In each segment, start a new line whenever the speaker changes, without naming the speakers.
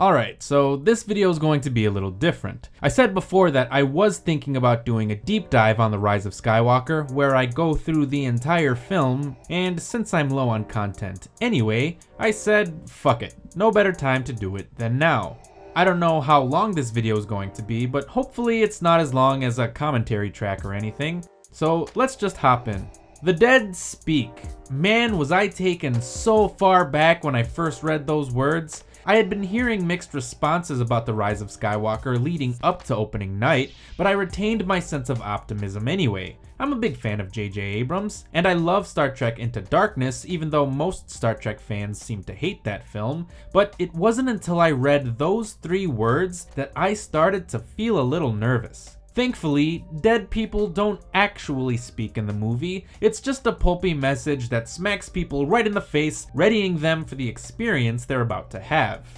Alright, so this video is going to be a little different. I said before that I was thinking about doing a deep dive on the Rise of Skywalker, where I go through the entire film, and since I'm low on content anyway, I said fuck it, no better time to do it than now. I don't know how long this video is going to be, but hopefully it's not as long as a commentary track or anything, so let's just hop in. The dead speak. Man, was I taken so far back when I first read those words. I had been hearing mixed responses about the Rise of Skywalker leading up to opening night, but I retained my sense of optimism anyway. I'm a big fan of J.J. Abrams, and I love Star Trek Into Darkness, even though most Star Trek fans seem to hate that film, but it wasn't until I read those 3 words that I started to feel a little nervous. Thankfully, dead people don't actually speak in the movie, it's just a pulpy message that smacks people right in the face, readying them for the experience they're about to have.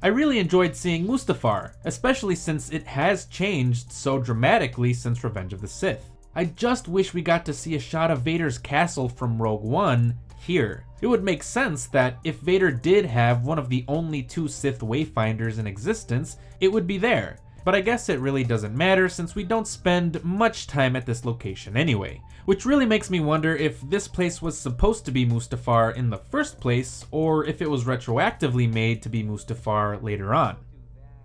I really enjoyed seeing Mustafar, especially since it has changed so dramatically since Revenge of the Sith. I just wish we got to see a shot of Vader's castle from Rogue One here. It would make sense that if Vader did have one of the only 2 Sith Wayfinders in existence, it would be there. But I guess it really doesn't matter since we don't spend much time at this location anyway. Which really makes me wonder if this place was supposed to be Mustafar in the first place, or if it was retroactively made to be Mustafar later on.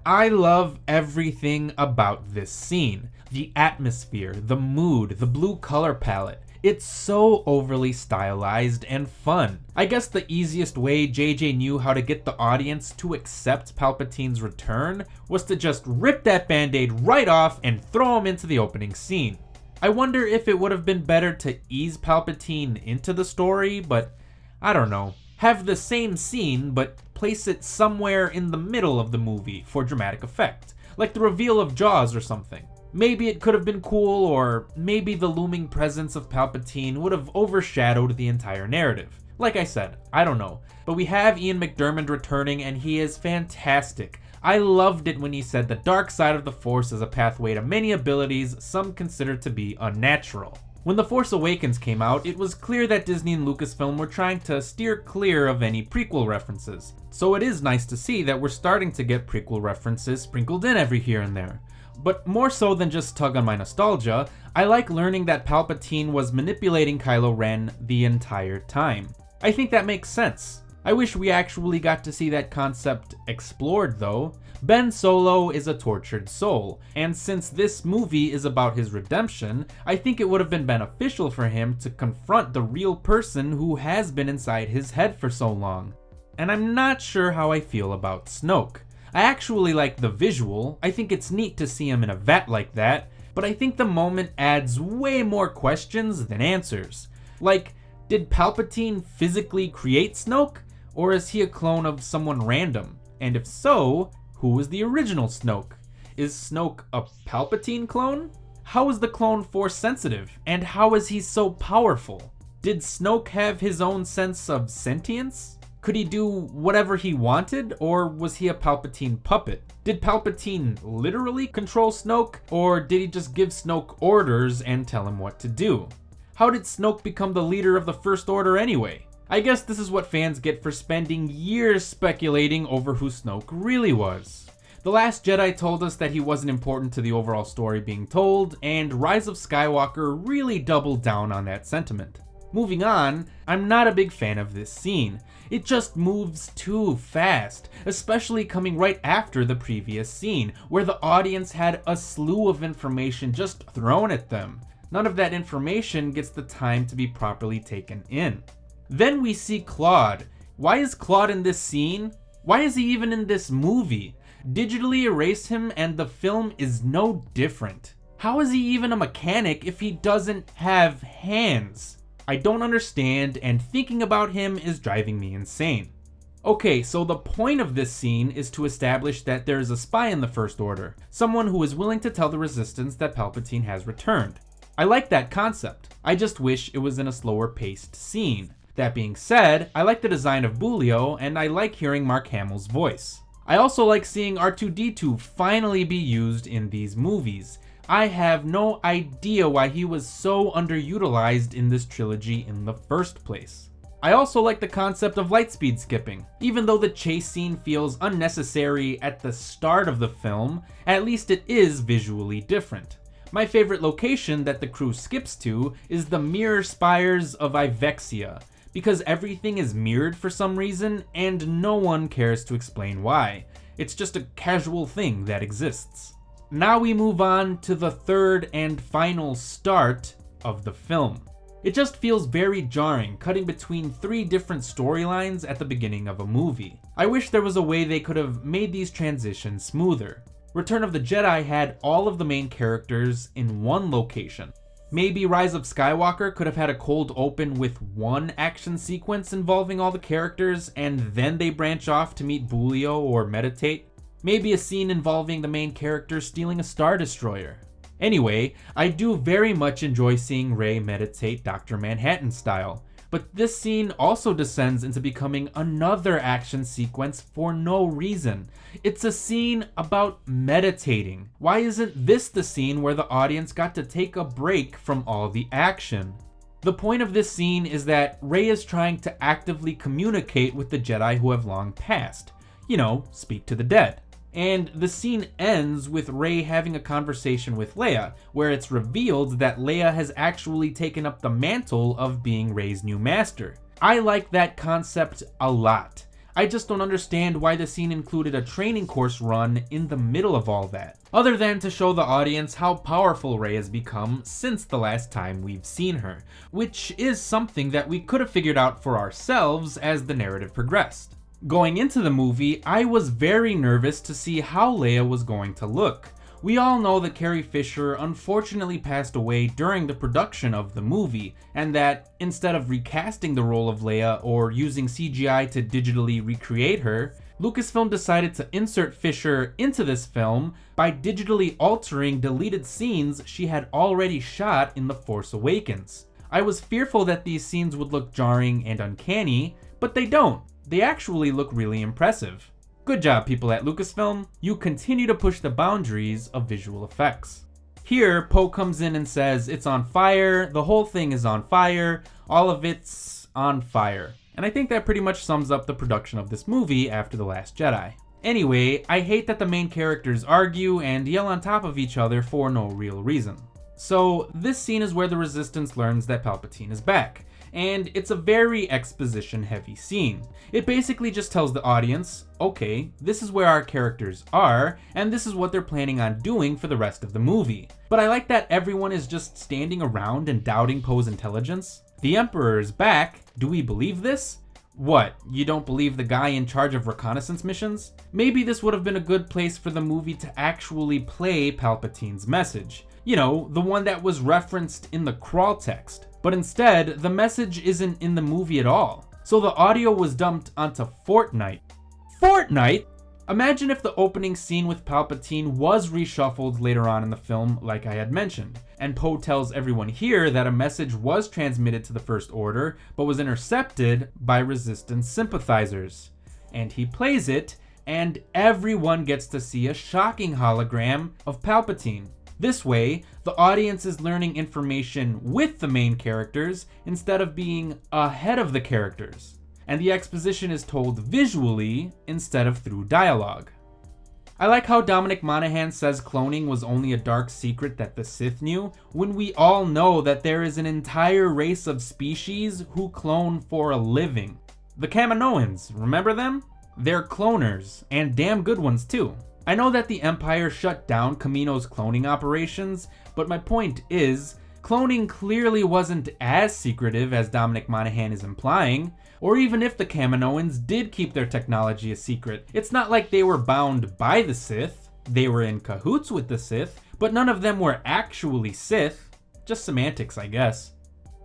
I love everything about this scene. The atmosphere, the mood, the blue color palette. It's so overly stylized and fun. I guess the easiest way JJ knew how to get the audience to accept Palpatine's return was to just rip that band-aid right off and throw him into the opening scene. I wonder if it would have been better to ease Palpatine into the story, but I don't know. Have the same scene, but place it somewhere in the middle of the movie for dramatic effect, like the reveal of Jaws or something. Maybe it could have been cool, or maybe the looming presence of Palpatine would have overshadowed the entire narrative. Like I said, I don't know. But we have Ian McDiarmid returning and he is fantastic. I loved it when he said the dark side of the Force is a pathway to many abilities some consider to be unnatural. When The Force Awakens came out, it was clear that Disney and Lucasfilm were trying to steer clear of any prequel references. So it is nice to see that we're starting to get prequel references sprinkled in every here and there. But more so than just tug on my nostalgia, I like learning that Palpatine was manipulating Kylo Ren the entire time. I think that makes sense. I wish we actually got to see that concept explored though. Ben Solo is a tortured soul, and since this movie is about his redemption, I think it would have been beneficial for him to confront the real person who has been inside his head for so long. And I'm not sure how I feel about Snoke. I actually like the visual, I think it's neat to see him in a vat like that, but I think the moment adds way more questions than answers. Like, did Palpatine physically create Snoke, or is he a clone of someone random? And if so, who was the original Snoke? Is Snoke a Palpatine clone? How is the clone Force sensitive, and how is he so powerful? Did Snoke have his own sense of sentience? Could he do whatever he wanted, or was he a Palpatine puppet? Did Palpatine literally control Snoke, or did he just give Snoke orders and tell him what to do? How did Snoke become the leader of the First Order anyway? I guess this is what fans get for spending years speculating over who Snoke really was. The Last Jedi told us that he wasn't important to the overall story being told, and Rise of Skywalker really doubled down on that sentiment. Moving on, I'm not a big fan of this scene. It just moves too fast, especially coming right after the previous scene, where the audience had a slew of information just thrown at them. None of that information gets the time to be properly taken in. Then we see Claude. Why is Claude in this scene? Why is he even in this movie? Digitally erase him and the film is no different. How is he even a mechanic if he doesn't have hands? I don't understand, and thinking about him is driving me insane. Okay, so the point of this scene is to establish that there is a spy in the First Order, someone who is willing to tell the Resistance that Palpatine has returned. I like that concept, I just wish it was in a slower paced scene. That being said, I like the design of Boolio, and I like hearing Mark Hamill's voice. I also like seeing R2-D2 finally be used in these movies. I have no idea why he was so underutilized in this trilogy in the first place. I also like the concept of lightspeed skipping. Even though the chase scene feels unnecessary at the start of the film, at least it is visually different. My favorite location that the crew skips to is the mirror spires of Ivexia, because everything is mirrored for some reason and no one cares to explain why. It's just a casual thing that exists. Now we move on to the third and final start of the film. It just feels very jarring, cutting between 3 different storylines at the beginning of a movie. I wish there was a way they could have made these transitions smoother. Return of the Jedi had all of the main characters in one location. Maybe Rise of Skywalker could have had a cold open with one action sequence involving all the characters, and then they branch off to meet Bulio or meditate. Maybe a scene involving the main character stealing a Star Destroyer. Anyway, I do very much enjoy seeing Rey meditate Dr. Manhattan style, but this scene also descends into becoming another action sequence for no reason. It's a scene about meditating. Why isn't this the scene where the audience got to take a break from all the action? The point of this scene is that Rey is trying to actively communicate with the Jedi who have long passed. You know, speak to the dead. And the scene ends with Rey having a conversation with Leia, where it's revealed that Leia has actually taken up the mantle of being Rey's new master. I like that concept a lot. I just don't understand why the scene included a training course run in the middle of all that, other than to show the audience how powerful Rey has become since the last time we've seen her, which is something that we could have figured out for ourselves as the narrative progressed. Going into the movie, I was very nervous to see how Leia was going to look. We all know that Carrie Fisher unfortunately passed away during the production of the movie, and that instead of recasting the role of Leia or using CGI to digitally recreate her, Lucasfilm decided to insert Fisher into this film by digitally altering deleted scenes she had already shot in The Force Awakens. I was fearful that these scenes would look jarring and uncanny, but they don't. They actually look really impressive. Good job, people at Lucasfilm. You continue to push the boundaries of visual effects. Here, Poe comes in and says it's on fire, the whole thing is on fire, all of it's on fire. And I think that pretty much sums up the production of this movie after The Last Jedi. Anyway, I hate that the main characters argue and yell on top of each other for no real reason. So, this scene is where the Resistance learns that Palpatine is back. And it's a very exposition-heavy scene. It basically just tells the audience, okay, this is where our characters are, and this is what they're planning on doing for the rest of the movie. But I like that everyone is just standing around and doubting Poe's intelligence. The Emperor is back. Do we believe this? What, you don't believe the guy in charge of reconnaissance missions? Maybe this would have been a good place for the movie to actually play Palpatine's message. You know, the one that was referenced in the crawl text. But instead, the message isn't in the movie at all. So the audio was dumped onto Fortnite. Fortnite? Imagine if the opening scene with Palpatine was reshuffled later on in the film, like I had mentioned, and Poe tells everyone here that a message was transmitted to the First Order, but was intercepted by Resistance sympathizers. And he plays it, and everyone gets to see a shocking hologram of Palpatine. This way, the audience is learning information with the main characters instead of being ahead of the characters. And the exposition is told visually instead of through dialogue. I like how Dominic Monaghan says cloning was only a dark secret that the Sith knew, when we all know that there is an entire race of species who clone for a living. The Kaminoans, remember them? They're cloners, and damn good ones too. I know that the Empire shut down Kamino's cloning operations, but my point is, cloning clearly wasn't as secretive as Dominic Monaghan is implying. Or even if the Kaminoans did keep their technology a secret, it's not like they were bound by the Sith. They were in cahoots with the Sith, but none of them were actually Sith. Just semantics, I guess.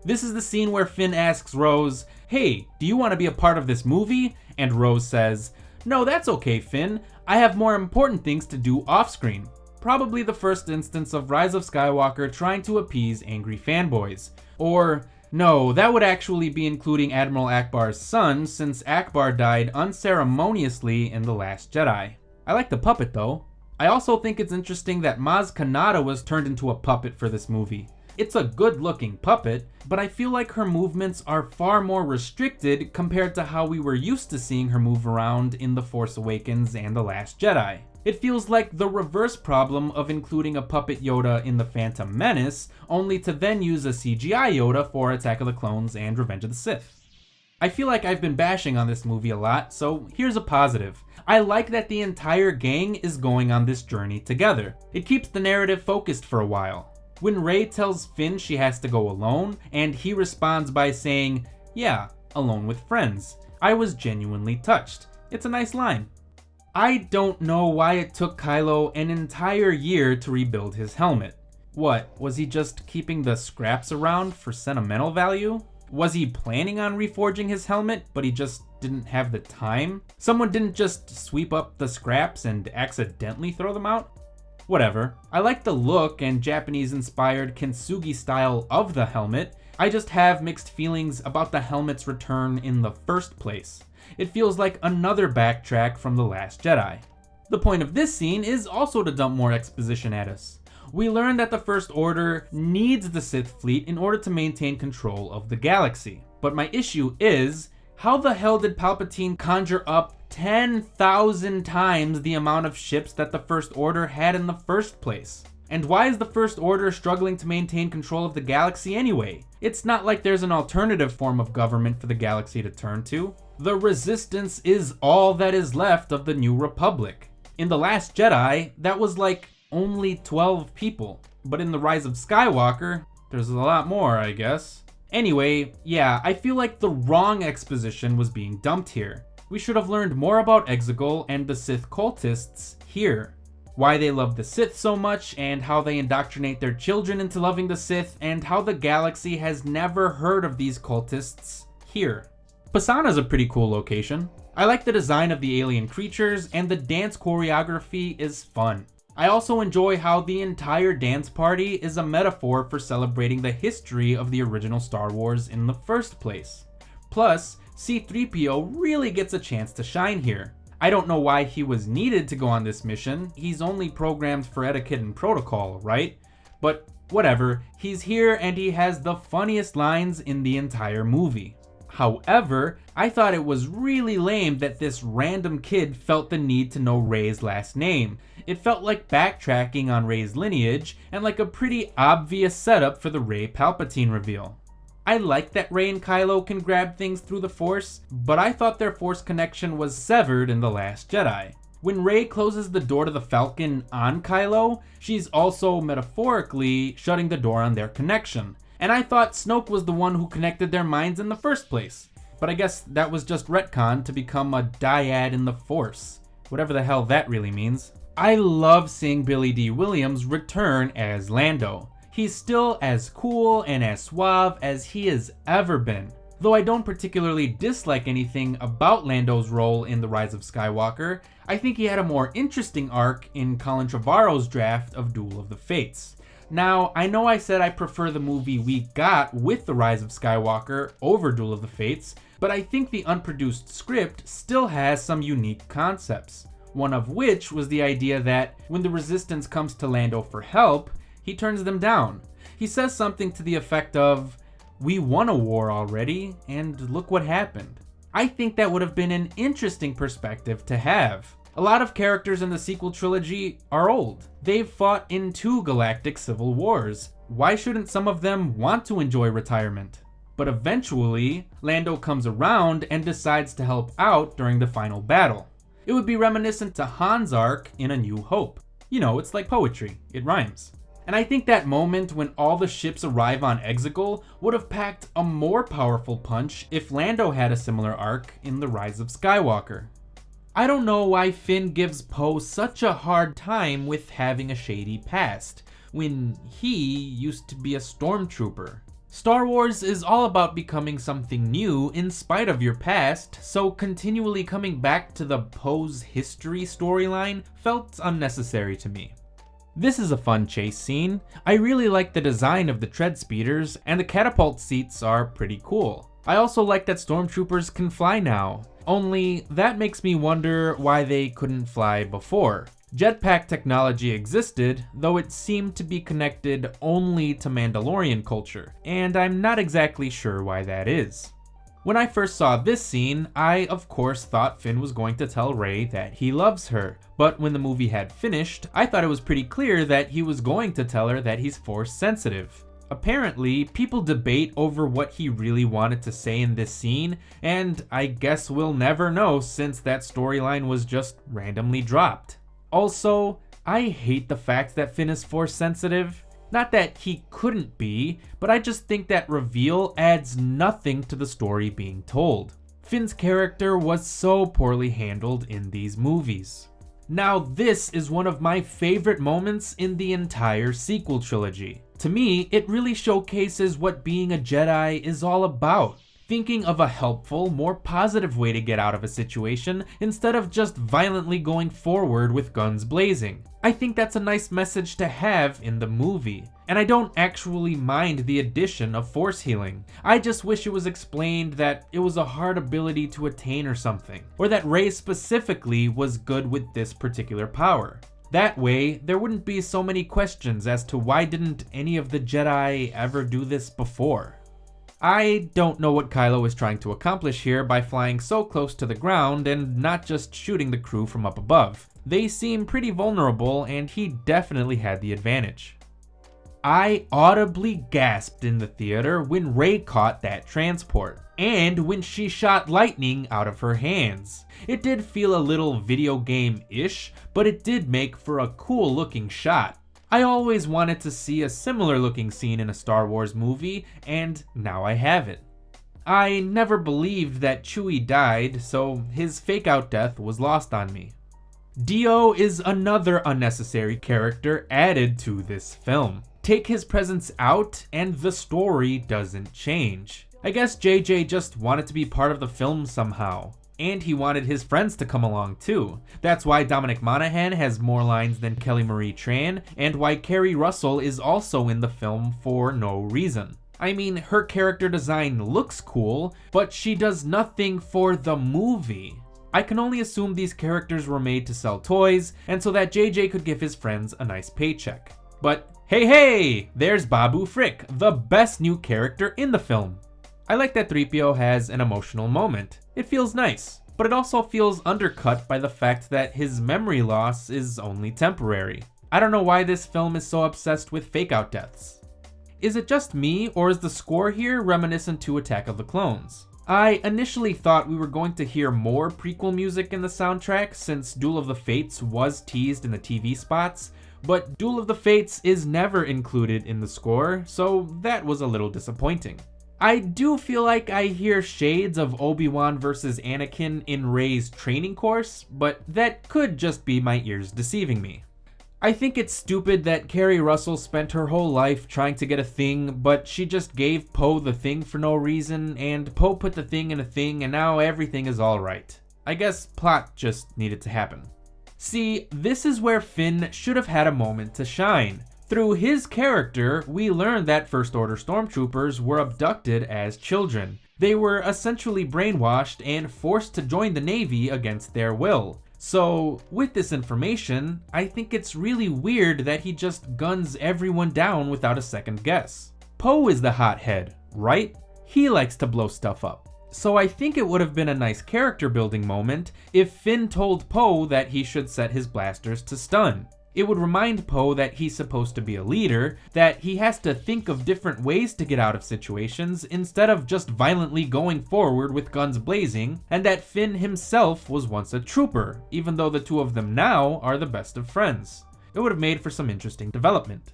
This is the scene where Finn asks Rose, "Hey, do you want to be a part of this movie?" And Rose says, "No, that's okay, Finn. I have more important things to do off-screen." Probably the first instance of Rise of Skywalker trying to appease angry fanboys. Or, no, that would actually be including Admiral Akbar's son, since Akbar died unceremoniously in The Last Jedi. I like the puppet though. I also think it's interesting that Maz Kanata was turned into a puppet for this movie. It's a good looking puppet, but I feel like her movements are far more restricted compared to how we were used to seeing her move around in The Force Awakens and The Last Jedi. It feels like the reverse problem of including a puppet Yoda in The Phantom Menace, only to then use a CGI Yoda for Attack of the Clones and Revenge of the Sith. I feel like I've been bashing on this movie a lot, so here's a positive. I like that the entire gang is going on this journey together. It keeps the narrative focused for a while. When Rey tells Finn she has to go alone, and he responds by saying, "Yeah, alone with friends," I was genuinely touched. It's a nice line. I don't know why it took Kylo an entire year to rebuild his helmet. What, was he just keeping the scraps around for sentimental value? Was he planning on reforging his helmet, but he just didn't have the time? Someone didn't just sweep up the scraps and accidentally throw them out? Whatever. I like the look and Japanese-inspired kintsugi style of the helmet. I just have mixed feelings about the helmet's return in the first place. It feels like another backtrack from The Last Jedi. The point of this scene is also to dump more exposition at us. We learn that the First Order needs the Sith fleet in order to maintain control of the galaxy. But my issue is, how the hell did Palpatine conjure up 10,000 times the amount of ships that the First Order had in the first place? And why is the First Order struggling to maintain control of the galaxy anyway? It's not like there's an alternative form of government for the galaxy to turn to. The Resistance is all that is left of the New Republic. In The Last Jedi, that was like only 12 people. But in The Rise of Skywalker, there's a lot more, I guess. Anyway, yeah, I feel like the wrong exposition was being dumped here. We should have learned more about Exegol and the Sith cultists here. Why they love the Sith so much, and how they indoctrinate their children into loving the Sith, and how the galaxy has never heard of these cultists here. Pasana's a pretty cool location. I like the design of the alien creatures, and the dance choreography is fun. I also enjoy how the entire dance party is a metaphor for celebrating the history of the original Star Wars in the first place. Plus, C-3PO really gets a chance to shine here. I don't know why he was needed to go on this mission. He's only programmed for etiquette and protocol, right? But whatever, he's here and he has the funniest lines in the entire movie. However, I thought it was really lame that this random kid felt the need to know Rey's last name. It felt like backtracking on Rey's lineage and like a pretty obvious setup for the Rey Palpatine reveal. I like that Rey and Kylo can grab things through the Force, but I thought their Force connection was severed in The Last Jedi. When Rey closes the door to the Falcon on Kylo, she's also metaphorically shutting the door on their connection. And I thought Snoke was the one who connected their minds in the first place. But I guess that was just retcon to become a dyad in the Force. Whatever the hell that really means. I love seeing Billy D. Williams return as Lando. He's still as cool and as suave as he has ever been. Though I don't particularly dislike anything about Lando's role in The Rise of Skywalker, I think he had a more interesting arc in Colin Trevorrow's draft of Duel of the Fates. Now, I know I said I prefer the movie we got with The Rise of Skywalker over Duel of the Fates, but I think the unproduced script still has some unique concepts. One of which was the idea that when the Resistance comes to Lando for help, he turns them down. He says something to the effect of, "We won a war already, and look what happened." I think that would have been an interesting perspective to have. A lot of characters in the sequel trilogy are old. They've fought in 2 galactic civil wars. Why shouldn't some of them want to enjoy retirement? But eventually, Lando comes around and decides to help out during the final battle. It would be reminiscent to Han's arc in A New Hope. You know, it's like poetry. It rhymes. And I think that moment when all the ships arrive on Exegol would have packed a more powerful punch if Lando had a similar arc in The Rise of Skywalker. I don't know why Finn gives Poe such a hard time with having a shady past, when he used to be a stormtrooper. Star Wars is all about becoming something new in spite of your past, so continually coming back to the Poe's history storyline felt unnecessary to me. This is a fun chase scene. I really like the design of the tread speeders, and the catapult seats are pretty cool. I also like that stormtroopers can fly now, only that makes me wonder why they couldn't fly before. Jetpack technology existed, though it seemed to be connected only to Mandalorian culture, and I'm not exactly sure why that is. When I first saw this scene, I of course thought Finn was going to tell Rey that he loves her, but when the movie had finished, I thought it was pretty clear that he was going to tell her that he's Force sensitive. Apparently, people debate over what he really wanted to say in this scene, and I guess we'll never know since that storyline was just randomly dropped. Also, I hate the fact that Finn is Force sensitive. Not that he couldn't be, but I just think that reveal adds nothing to the story being told. Finn's character was so poorly handled in these movies. Now this is one of my favorite moments in the entire sequel trilogy. To me, it really showcases what being a Jedi is all about. Thinking of a helpful, more positive way to get out of a situation instead of just violently going forward with guns blazing. I think that's a nice message to have in the movie, and I don't actually mind the addition of Force healing. I just wish it was explained that it was a hard ability to attain or something, or that Rey specifically was good with this particular power. That way, there wouldn't be so many questions as to why didn't any of the Jedi ever do this before. I don't know what Kylo is trying to accomplish here by flying so close to the ground and not just shooting the crew from up above. They seem pretty vulnerable and he definitely had the advantage. I audibly gasped in the theater when Rey caught that transport, and when she shot lightning out of her hands. It did feel a little video game-ish, but it did make for a cool looking shot. I always wanted to see a similar looking scene in a Star Wars movie, and now I have it. I never believed that Chewie died, so his fake-out death was lost on me. Dio is another unnecessary character added to this film. Take his presence out, and the story doesn't change. I guess JJ just wanted to be part of the film somehow. And he wanted his friends to come along too. That's why Dominic Monaghan has more lines than Kelly Marie Tran, and why Kerry Russell is also in the film for no reason. I mean, her character design looks cool, but she does nothing for the movie. I can only assume these characters were made to sell toys, and so that JJ could give his friends a nice paycheck. But hey, there's Babu Frick, the best new character in the film. I like that 3PO has an emotional moment. It feels nice, but it also feels undercut by the fact that his memory loss is only temporary. I don't know why this film is so obsessed with fake-out deaths. Is it just me, or is the score here reminiscent to Attack of the Clones? I initially thought we were going to hear more prequel music in the soundtrack since Duel of the Fates was teased in the TV spots, but Duel of the Fates is never included in the score, so that was a little disappointing. I do feel like I hear shades of Obi-Wan versus Anakin in Rey's training course, but that could just be my ears deceiving me. I think it's stupid that Kerry Russell spent her whole life trying to get a thing, but she just gave Poe the thing for no reason, and Poe put the thing in a thing, and now everything is alright. I guess plot just needed to happen. See, this is where Finn should have had a moment to shine. Through his character, we learned that First Order stormtroopers were abducted as children. They were essentially brainwashed and forced to join the Navy against their will. So, with this information, I think it's really weird that he just guns everyone down without a second guess. Poe is the hothead, right? He likes to blow stuff up. So I think it would have been a nice character building moment if Finn told Poe that he should set his blasters to stun. It would remind Poe that he's supposed to be a leader, that he has to think of different ways to get out of situations instead of just violently going forward with guns blazing, and that Finn himself was once a trooper, even though the two of them now are the best of friends. It would have made for some interesting development.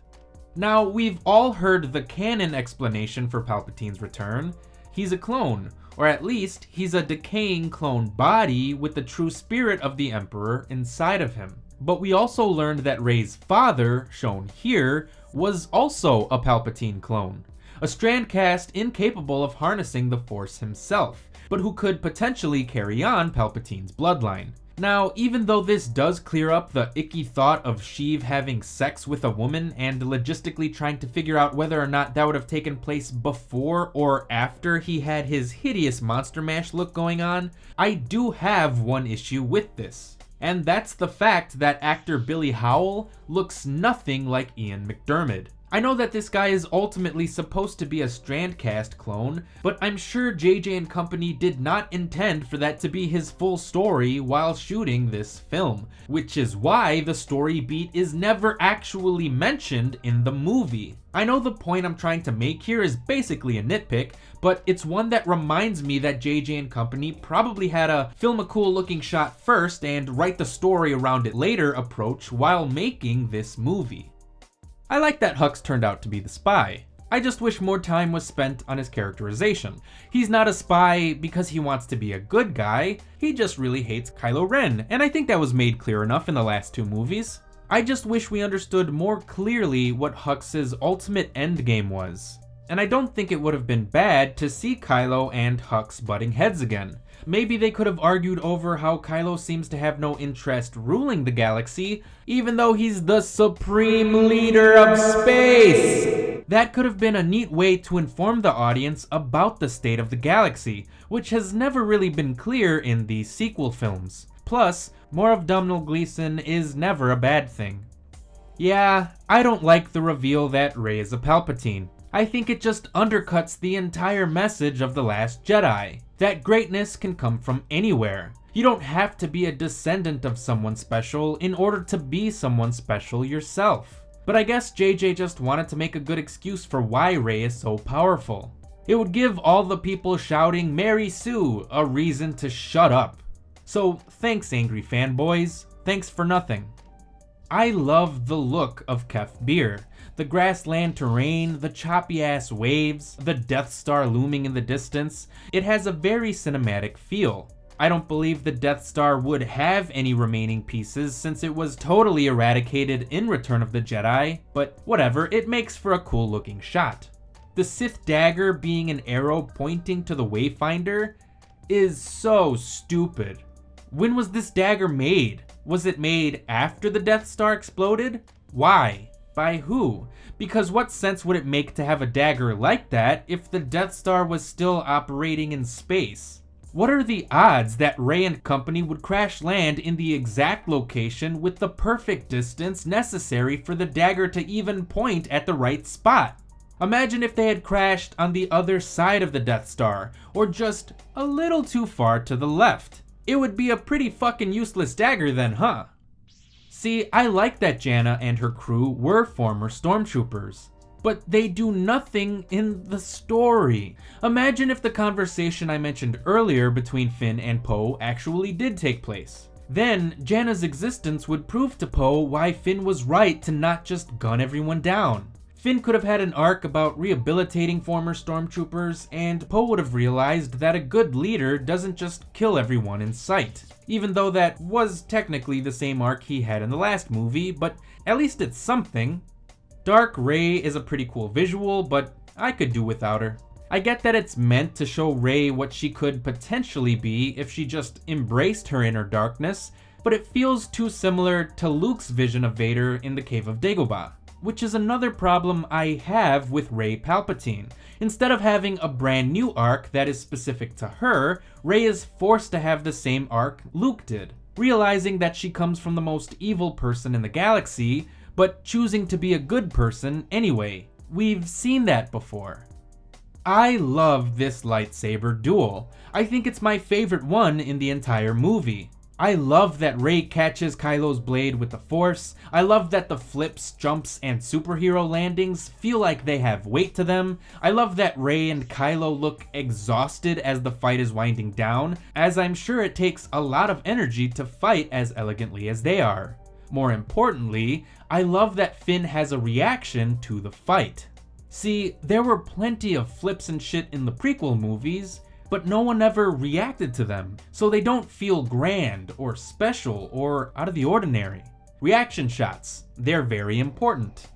Now, we've all heard the canon explanation for Palpatine's return. He's a clone, or at least he's a decaying clone body with the true spirit of the Emperor inside of him. But we also learned that Rey's father, shown here, was also a Palpatine clone. A Strandcast incapable of harnessing the Force himself, but who could potentially carry on Palpatine's bloodline. Now, even though this does clear up the icky thought of Sheev having sex with a woman and logistically trying to figure out whether or not that would have taken place before or after he had his hideous Monster Mash look going on, I do have one issue with this. And that's the fact that actor Billy Howell looks nothing like Ian McDiarmid. I know that this guy is ultimately supposed to be a Strandcast clone, but I'm sure JJ and company did not intend for that to be his full story while shooting this film, which is why the story beat is never actually mentioned in the movie. I know the point I'm trying to make here is basically a nitpick, but it's one that reminds me that JJ and company probably had a film a cool looking shot first and write the story around it later approach while making this movie. I like that Hux turned out to be the spy. I just wish more time was spent on his characterization. He's not a spy because he wants to be a good guy, he just really hates Kylo Ren, and I think that was made clear enough in the last two movies. I just wish we understood more clearly what Hux's ultimate endgame was. And I don't think it would have been bad to see Kylo and Hux butting heads again. Maybe they could have argued over how Kylo seems to have no interest ruling the galaxy, even though he's the supreme leader of space. That could have been a neat way to inform the audience about the state of the galaxy, which has never really been clear in these sequel films. Plus, more of Domhnall Gleeson is never a bad thing. Yeah, I don't like the reveal that Rey is a Palpatine. I think it just undercuts the entire message of The Last Jedi, that greatness can come from anywhere. You don't have to be a descendant of someone special in order to be someone special yourself. But I guess JJ just wanted to make a good excuse for why Rey is so powerful. It would give all the people shouting Mary Sue a reason to shut up. So thanks, angry fanboys, thanks for nothing. I love the look of Kef Bir. The grassland terrain, the choppy ass waves, the Death Star looming in the distance. It has a very cinematic feel. I don't believe the Death Star would have any remaining pieces since it was totally eradicated in Return of the Jedi, but whatever, it makes for a cool looking shot. The Sith dagger being an arrow pointing to the Wayfinder is so stupid. When was this dagger made? Was it made after the Death Star exploded? Why? By who? Because what sense would it make to have a dagger like that if the Death Star was still operating in space? What are the odds that Rey and company would crash land in the exact location with the perfect distance necessary for the dagger to even point at the right spot? Imagine if they had crashed on the other side of the Death Star, or just a little too far to the left. It would be a pretty fucking useless dagger then, huh? See, I like that Janna and her crew were former stormtroopers, but they do nothing in the story. Imagine if the conversation I mentioned earlier between Finn and Poe actually did take place. Then, Janna's existence would prove to Poe why Finn was right to not just gun everyone down. Finn could have had an arc about rehabilitating former stormtroopers, and Poe would have realized that a good leader doesn't just kill everyone in sight. Even though that was technically the same arc he had in the last movie, but at least it's something. Dark Rey is a pretty cool visual, but I could do without her. I get that it's meant to show Rey what she could potentially be if she just embraced her inner darkness, but it feels too similar to Luke's vision of Vader in the Cave of Dagobah. Which is another problem I have with Rey Palpatine. Instead of having a brand new arc that is specific to her, Rey is forced to have the same arc Luke did, realizing that she comes from the most evil person in the galaxy, but choosing to be a good person anyway. We've seen that before. I love this lightsaber duel. I think it's my favorite one in the entire movie. I love that Rey catches Kylo's blade with the Force. I love that the flips, jumps, and superhero landings feel like they have weight to them. I love that Rey and Kylo look exhausted as the fight is winding down, as I'm sure it takes a lot of energy to fight as elegantly as they are. More importantly, I love that Finn has a reaction to the fight. See, there were plenty of flips and shit in the prequel movies, but no one ever reacted to them, so they don't feel grand or special or out of the ordinary. Reaction shots, they're very important.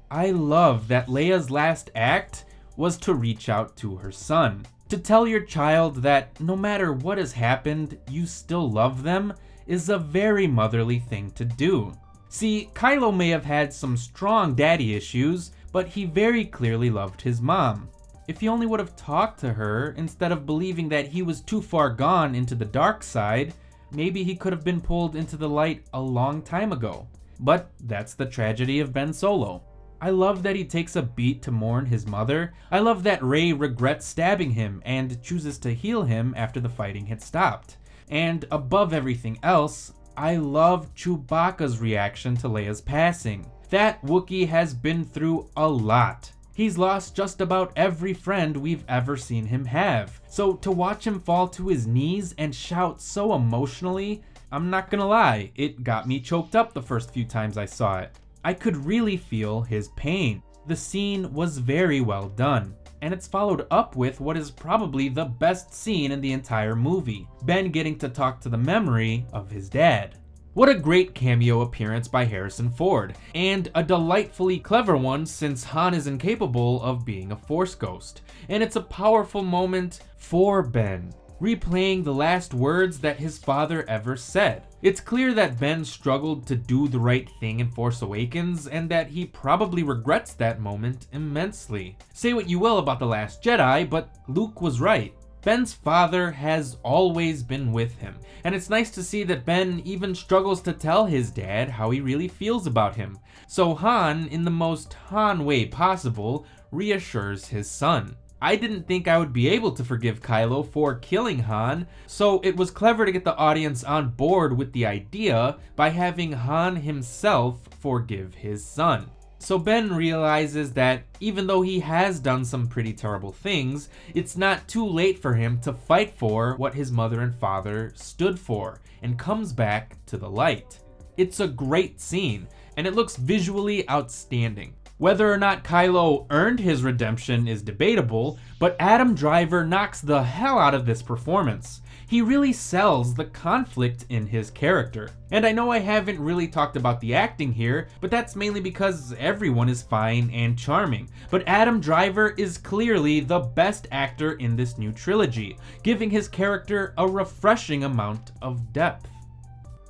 I love that Leia's last act was to reach out to her son. To tell your child that no matter what has happened, you still love them is a very motherly thing to do. See, Kylo may have had some strong daddy issues, but he very clearly loved his mom. If he only would have talked to her instead of believing that he was too far gone into the dark side, maybe he could have been pulled into the light a long time ago. But that's the tragedy of Ben Solo. I love that he takes a beat to mourn his mother. I love that Rey regrets stabbing him and chooses to heal him after the fighting had stopped. And above everything else, I love Chewbacca's reaction to Leia's passing. That Wookiee has been through a lot. He's lost just about every friend we've ever seen him have. So to watch him fall to his knees and shout so emotionally, I'm not gonna lie, it got me choked up the first few times I saw it. I could really feel his pain. The scene was very well done, and it's followed up with what is probably the best scene in the entire movie, Ben getting to talk to the memory of his dad. What a great cameo appearance by Harrison Ford, and a delightfully clever one since Han is incapable of being a Force ghost. And it's a powerful moment for Ben, replaying the last words that his father ever said. It's clear that Ben struggled to do the right thing in Force Awakens, and that he probably regrets that moment immensely. Say what you will about The Last Jedi, but Luke was right. Ben's father has always been with him, and it's nice to see that Ben even struggles to tell his dad how he really feels about him. So Han, in the most Han way possible, reassures his son. I didn't think I would be able to forgive Kylo for killing Han, so it was clever to get the audience on board with the idea by having Han himself forgive his son. So Ben realizes that even though he has done some pretty terrible things, it's not too late for him to fight for what his mother and father stood for, and comes back to the light. It's a great scene, and it looks visually outstanding. Whether or not Kylo earned his redemption is debatable, but Adam Driver knocks the hell out of this performance. He really sells the conflict in his character. And I know I haven't really talked about the acting here, but that's mainly because everyone is fine and charming. But Adam Driver is clearly the best actor in this new trilogy, giving his character a refreshing amount of depth.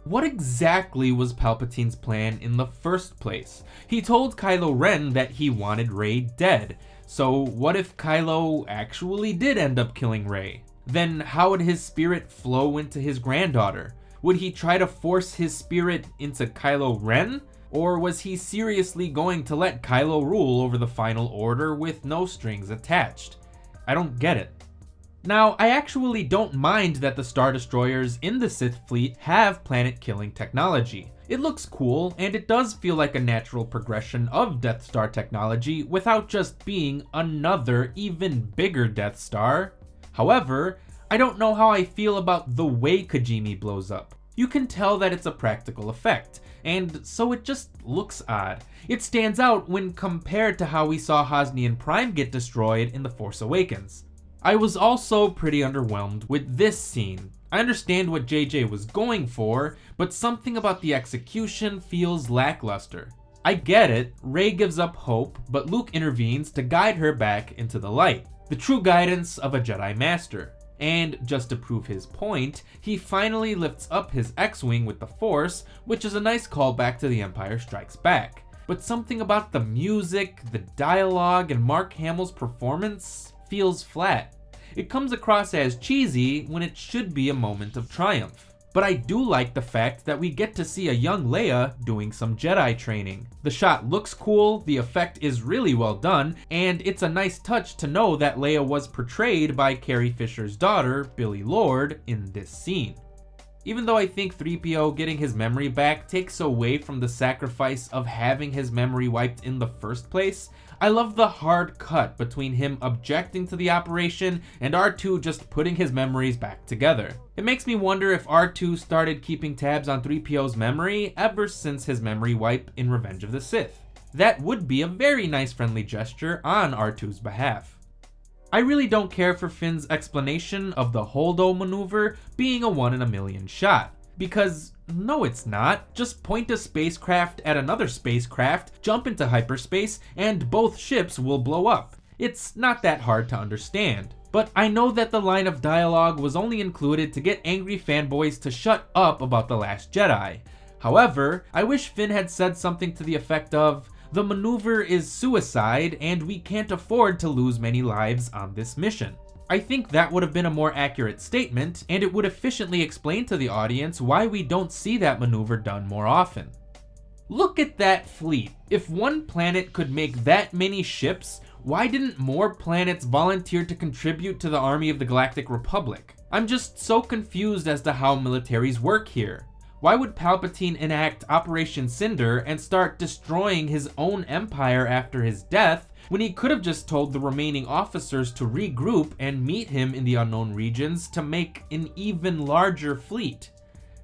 What exactly was Palpatine's plan in the first place? He told Kylo Ren that he wanted Rey dead. So what if Kylo actually did end up killing Rey? Then how would his spirit flow into his granddaughter? Would he try to force his spirit into Kylo Ren? Or was he seriously going to let Kylo rule over the final order with no strings attached? I don't get it. Now, I actually don't mind that the Star Destroyers in the Sith fleet have planet-killing technology. It looks cool, and it does feel like a natural progression of Death Star technology without just being another, even bigger Death Star. However, I don't know how I feel about the way Kijimi blows up. You can tell that it's a practical effect, and so it just looks odd. It stands out when compared to how we saw Hosnian Prime get destroyed in The Force Awakens. I was also pretty underwhelmed with this scene. I understand what JJ was going for, but something about the execution feels lackluster. I get it, Rey gives up hope, but Luke intervenes to guide her back into the light. The true guidance of a Jedi Master. And just to prove his point, he finally lifts up his X-Wing with the Force, which is a nice callback to The Empire Strikes Back. But something about the music, the dialogue, and Mark Hamill's performance feels flat. It comes across as cheesy when it should be a moment of triumph. But I do like the fact that we get to see a young Leia doing some Jedi training. The shot looks cool, the effect is really well done, and it's a nice touch to know that Leia was portrayed by Carrie Fisher's daughter, Billie Lourd, in this scene. Even though I think 3PO getting his memory back takes away from the sacrifice of having his memory wiped in the first place, I love the hard cut between him objecting to the operation and R2 just putting his memories back together. It makes me wonder if R2 started keeping tabs on 3PO's memory ever since his memory wipe in Revenge of the Sith. That would be a very nice friendly gesture on R2's behalf. I really don't care for Finn's explanation of the Holdo maneuver being a 1 in a million shot. Because no, it's not. Just point a spacecraft at another spacecraft, jump into hyperspace, and both ships will blow up. It's not that hard to understand. But I know that the line of dialogue was only included to get angry fanboys to shut up about The Last Jedi. However, I wish Finn had said something to the effect of, "The maneuver is suicide and we can't afford to lose many lives on this mission." I think that would have been a more accurate statement, and it would efficiently explain to the audience why we don't see that maneuver done more often. Look at that fleet. If one planet could make that many ships, why didn't more planets volunteer to contribute to the army of the Galactic Republic? I'm just so confused as to how militaries work here. Why would Palpatine enact Operation Cinder and start destroying his own empire after his death when he could have just told the remaining officers to regroup and meet him in the unknown regions to make an even larger fleet?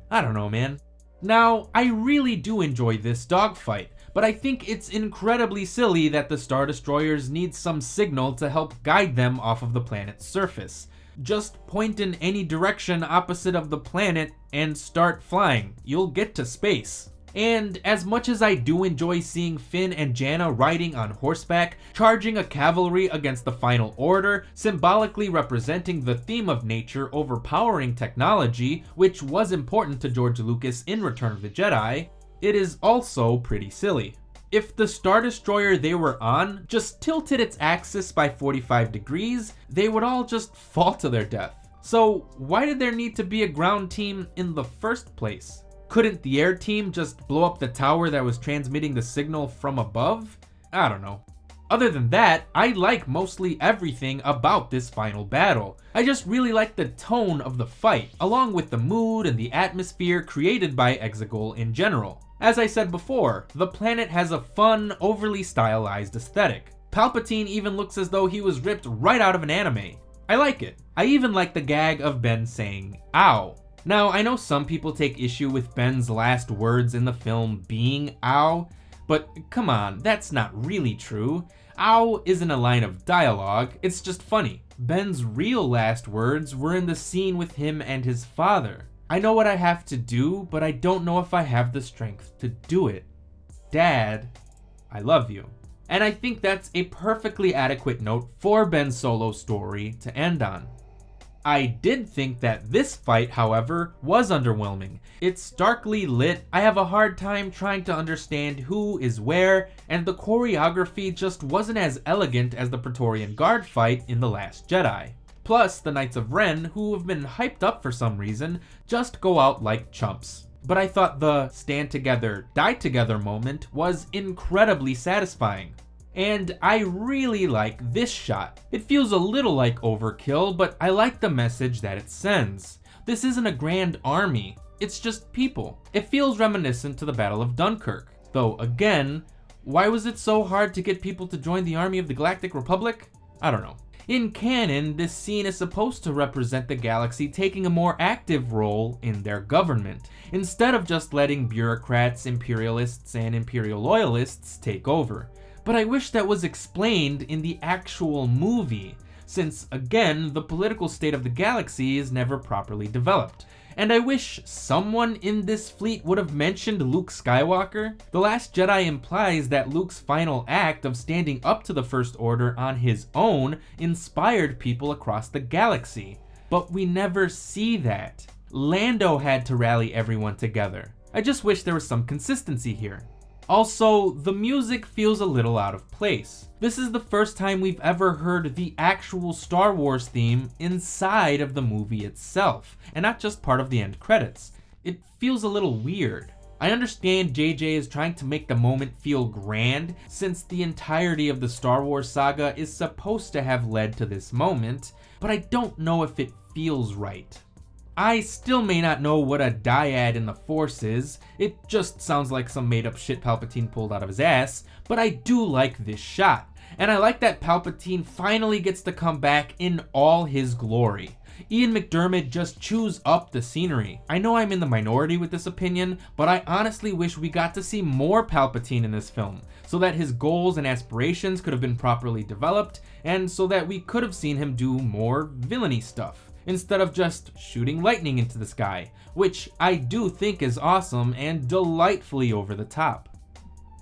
I don't know, man. Now, I really do enjoy this dogfight, but I think it's incredibly silly that the Star Destroyers need some signal to help guide them off of the planet's surface. Just point in any direction opposite of the planet and start flying. You'll get to space. And as much as I do enjoy seeing Finn and Janna riding on horseback, charging a cavalry against the Final Order, symbolically representing the theme of nature overpowering technology, which was important to George Lucas in Return of the Jedi, it is also pretty silly. If the Star Destroyer they were on just tilted its axis by 45 degrees, they would all just fall to their death. So why did there need to be a ground team in the first place? Couldn't the air team just blow up the tower that was transmitting the signal from above? I don't know. Other than that, I like mostly everything about this final battle. I just really like the tone of the fight, along with the mood and the atmosphere created by Exegol in general. As I said before, the planet has a fun, overly stylized aesthetic. Palpatine even looks as though he was ripped right out of an anime. I like it. I even like the gag of Ben saying, "Ow." Now, I know some people take issue with Ben's last words in the film being "ow," but come on, that's not really true. Ow isn't a line of dialogue, it's just funny. Ben's real last words were in the scene with him and his father. I know what I have to do, but I don't know if I have the strength to do it. Dad, I love you. And I think that's a perfectly adequate note for Ben Solo's story to end on. I did think that this fight, however, was underwhelming. It's starkly lit, I have a hard time trying to understand who is where, and the choreography just wasn't as elegant as the Praetorian Guard fight in The Last Jedi. Plus, the Knights of Ren, who have been hyped up for some reason, just go out like chumps. But I thought the stand together, die together moment was incredibly satisfying. And I really like this shot. It feels a little like overkill, but I like the message that it sends. This isn't a grand army, it's just people. It feels reminiscent to the Battle of Dunkirk. Though again, why was it so hard to get people to join the army of the Galactic Republic? I don't know. In canon, this scene is supposed to represent the galaxy taking a more active role in their government, instead of just letting bureaucrats, imperialists, and imperial loyalists take over. But I wish that was explained in the actual movie, since again, the political state of the galaxy is never properly developed. And I wish someone in this fleet would have mentioned Luke Skywalker. The Last Jedi implies that Luke's final act of standing up to the First Order on his own inspired people across the galaxy. But we never see that. Lando had to rally everyone together. I just wish there was some consistency here. Also, the music feels a little out of place. This is the first time we've ever heard the actual Star Wars theme inside of the movie itself, and not just part of the end credits. It feels a little weird. I understand JJ is trying to make the moment feel grand, since the entirety of the Star Wars saga is supposed to have led to this moment, but I don't know if it feels right. I still may not know what a dyad in the Force is, it just sounds like some made up shit Palpatine pulled out of his ass, but I do like this shot. And I like that Palpatine finally gets to come back in all his glory. Ian McDiarmid just chews up the scenery. I know I'm in the minority with this opinion, but I honestly wish we got to see more Palpatine in this film, so that his goals and aspirations could have been properly developed, and so that we could have seen him do more villainy stuff, instead of just shooting lightning into the sky, which I do think is awesome and delightfully over the top.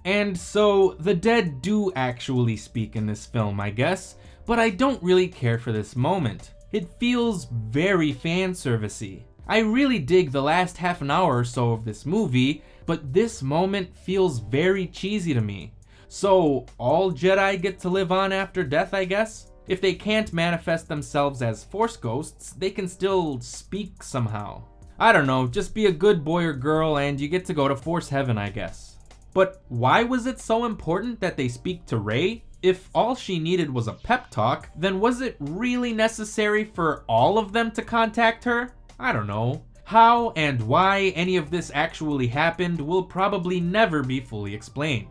And so, the dead do actually speak in this film, I guess, But I don't really care for this moment. It feels very fan servicey. I really dig the last half an hour or so of this movie, but this moment feels very cheesy to me. So all Jedi get to live on after death, I guess? If they can't manifest themselves as Force ghosts, they can still speak somehow. I don't know, just be a good boy or girl and you get to go to Force Heaven, I guess. But why was it so important that they speak to Rey? If all she needed was a pep talk, then was it really necessary for all of them to contact her? I don't know. How and why any of this actually happened will probably never be fully explained.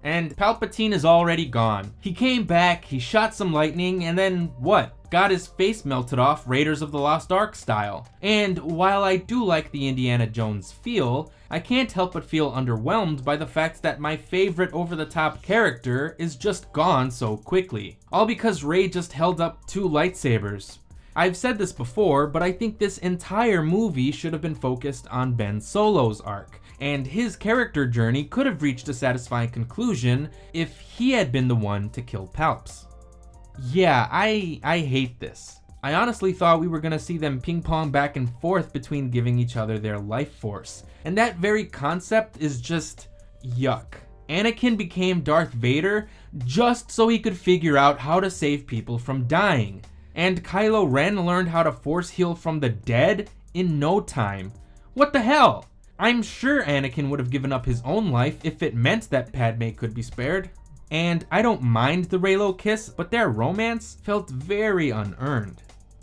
And Palpatine is already gone. He came back, he shot some lightning, and then what? Got his face melted off Raiders of the Lost Ark style. And while I do like the Indiana Jones feel, I can't help but feel underwhelmed by the fact that my favorite over-the-top character is just gone so quickly. All because Rey just held up 2 lightsabers. I've said this before, but I think this entire movie should have been focused on Ben Solo's arc, and his character journey could have reached a satisfying conclusion if he had been the one to kill Palps. Yeah, I hate this. I honestly thought we were gonna see them ping pong back and forth between giving each other their life force, and that very concept is just yuck. Anakin became Darth Vader just so he could figure out how to save people from dying. And Kylo Ren learned how to force heal from the dead in no time. What the hell? I'm sure Anakin would have given up his own life if it meant that Padme could be spared. And I don't mind the Reylo kiss, but their romance felt very unearned.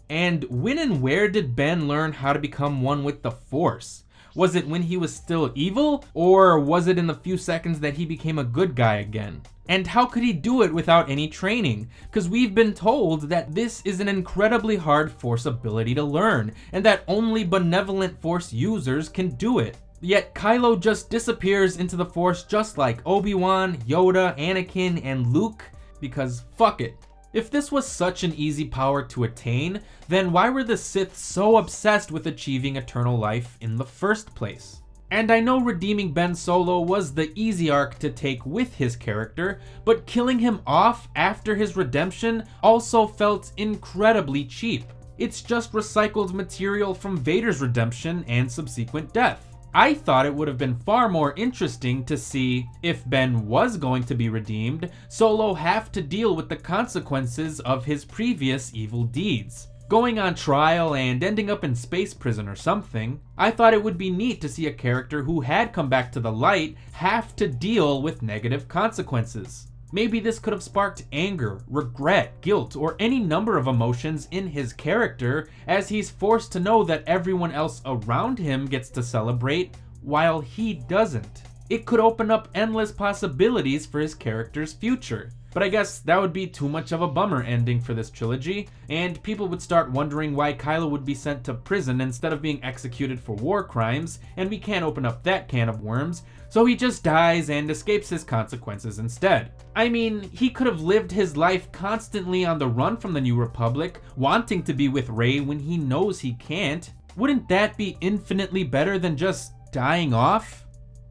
And when and where did Ben learn how to become one with the Force? Was it when he was still evil, or was it in the few seconds that he became a good guy again? And how could he do it without any training? Because we've been told that this is an incredibly hard Force ability to learn, and that only benevolent Force users can do it. Yet Kylo just disappears into the Force just like Obi-Wan, Yoda, Anakin, and Luke, because fuck it. If this was such an easy power to attain, then why were the Sith so obsessed with achieving eternal life in the first place? And I know redeeming Ben Solo was the easy arc to take with his character, but killing him off after his redemption also felt incredibly cheap. It's just recycled material from Vader's redemption and subsequent death. I thought it would have been far more interesting to see, if Ben was going to be redeemed, Solo have to deal with the consequences of his previous evil deeds. Going on trial and ending up in space prison or something. I thought it would be neat to see a character who had come back to the light have to deal with negative consequences. Maybe this could have sparked anger, regret, guilt, or any number of emotions in his character as he's forced to know that everyone else around him gets to celebrate while he doesn't. It could open up endless possibilities for his character's future. But I guess that would be too much of a bummer ending for this trilogy, and people would start wondering why Kylo would be sent to prison instead of being executed for war crimes, and we can't open up that can of worms, so he just dies and escapes his consequences instead. I mean, he could have lived his life constantly on the run from the New Republic, wanting to be with Rey when he knows he can't. Wouldn't that be infinitely better than just dying off?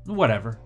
Whatever.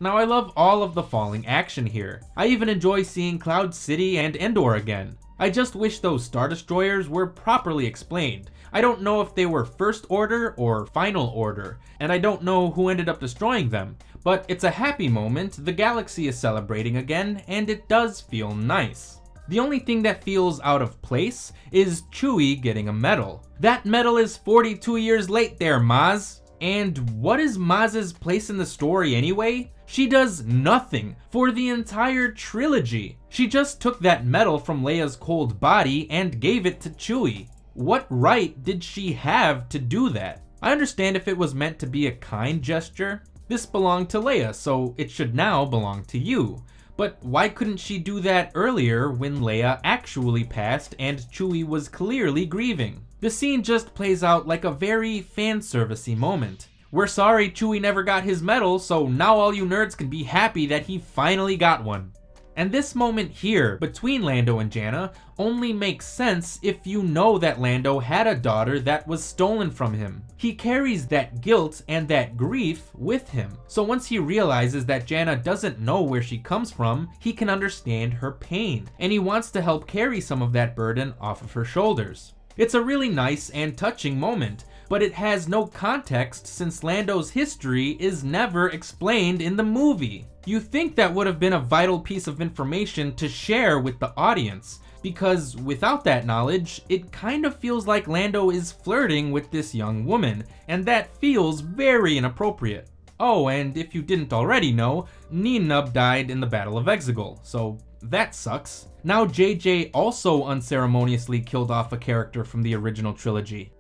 Now I love all of the falling action here. I even enjoy seeing Cloud City and Endor again. I just wish those Star Destroyers were properly explained. I don't know if they were First Order or Final Order, and I don't know who ended up destroying them. But it's a happy moment, the galaxy is celebrating again, and it does feel nice. The only thing that feels out of place is Chewie getting a medal. That medal is 42 years late there, Maz. And what is Maz's place in the story anyway? She does nothing for the entire trilogy. She just took that medal from Leia's cold body and gave it to Chewie. What right did she have to do that? I understand if it was meant to be a kind gesture. This belonged to Leia, so it should now belong to you. But why couldn't she do that earlier when Leia actually passed and Chewie was clearly grieving? The scene just plays out like a very fan-servicey moment. We're sorry Chewie never got his medal, so now all you nerds can be happy that he finally got one. And this moment here between Lando and Janna only makes sense if you know that Lando had a daughter that was stolen from him. He carries that guilt and that grief with him. So once he realizes that Janna doesn't know where she comes from, he can understand her pain, and he wants to help carry some of that burden off of her shoulders. It's a really nice and touching moment, but it has no context since Lando's history is never explained in the movie. You think that would have been a vital piece of information to share with the audience, because without that knowledge, it kind of feels like Lando is flirting with this young woman, and that feels very inappropriate. Oh, and if you didn't already know, Neenub died in the Battle of Exegol, so that sucks. Now JJ also unceremoniously killed off a character from the original trilogy.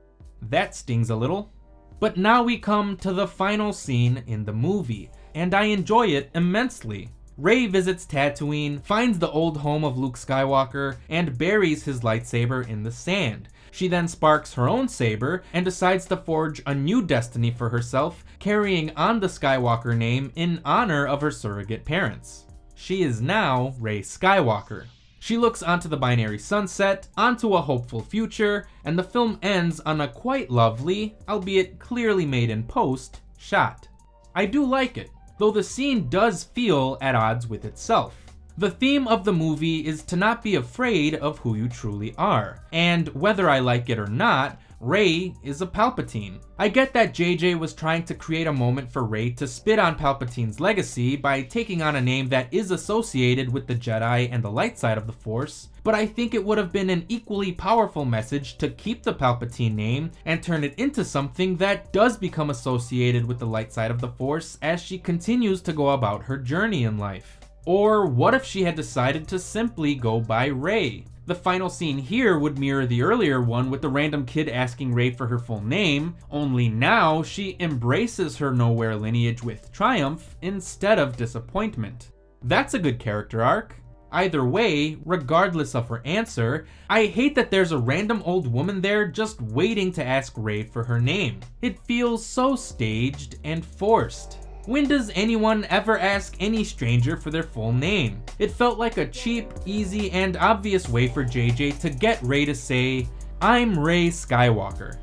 That stings a little. But now we come to the final scene in the movie, and I enjoy it immensely. Rey visits Tatooine, finds the old home of Luke Skywalker, and buries his lightsaber in the sand. She then sparks her own saber and decides to forge a new destiny for herself, carrying on the Skywalker name in honor of her surrogate parents. She is now Rey Skywalker. She looks onto the binary sunset, onto a hopeful future, and the film ends on a quite lovely, albeit clearly made in post, shot. I do like it, though the scene does feel at odds with itself. The theme of the movie is to not be afraid of who you truly are, and whether I like it or not, Rey is a Palpatine. I get that JJ was trying to create a moment for Rey to spit on Palpatine's legacy by taking on a name that is associated with the Jedi and the light side of the Force, but I think it would have been an equally powerful message to keep the Palpatine name and turn it into something that does become associated with the light side of the Force as she continues to go about her journey in life. Or what if she had decided to simply go by Rey? The final scene here would mirror the earlier one with the random kid asking Rey for her full name, only now she embraces her nowhere lineage with triumph instead of disappointment. That's a good character arc. Either way, regardless of her answer, I hate that there's a random old woman there just waiting to ask Rey for her name. It feels so staged and forced. When does anyone ever ask any stranger for their full name? It felt like a cheap, easy, and obvious way for JJ to get Rey to say, "I'm Rey Skywalker."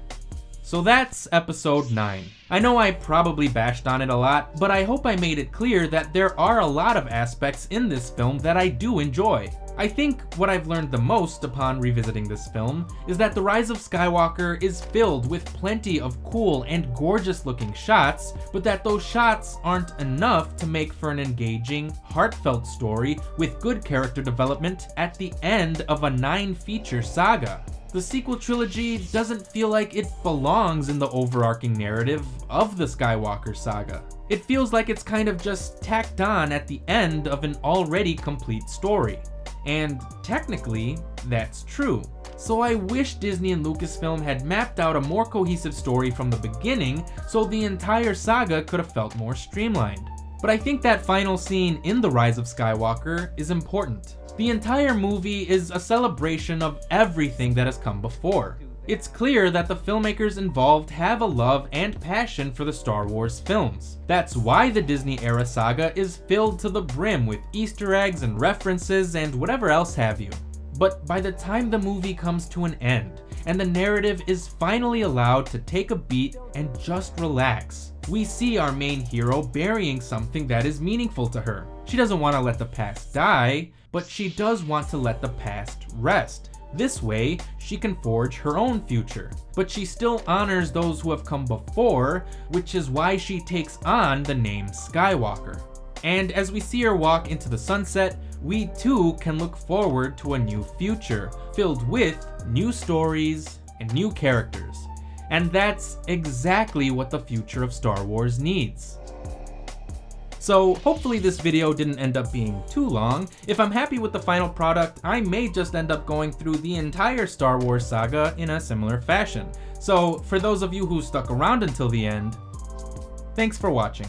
So that's episode 9. I know I probably bashed on it a lot, but I hope I made it clear that there are a lot of aspects in this film that I do enjoy. I think what I've learned the most upon revisiting this film is that The Rise of Skywalker is filled with plenty of cool and gorgeous looking shots, but that those shots aren't enough to make for an engaging, heartfelt story with good character development at the end of a 9-feature saga. The sequel trilogy doesn't feel like it belongs in the overarching narrative of the Skywalker saga. It feels like it's kind of just tacked on at the end of an already complete story. And technically, that's true. So I wish Disney and Lucasfilm had mapped out a more cohesive story from the beginning so the entire saga could have felt more streamlined. But I think that final scene in The Rise of Skywalker is important. The entire movie is a celebration of everything that has come before. It's clear that the filmmakers involved have a love and passion for the Star Wars films. That's why the Disney-era saga is filled to the brim with Easter eggs and references and whatever else have you. But by the time the movie comes to an end, and the narrative is finally allowed to take a beat and just relax, we see our main hero burying something that is meaningful to her. She doesn't want to let the past die, but she does want to let the past rest. This way, she can forge her own future. But she still honors those who have come before, which is why she takes on the name Skywalker. And as we see her walk into the sunset, we too can look forward to a new future, filled with new stories and new characters. And that's exactly what the future of Star Wars needs. So hopefully this video didn't end up being too long. If I'm happy with the final product, I may just end up going through the entire Star Wars saga in a similar fashion. So for those of you who stuck around until the end, thanks for watching.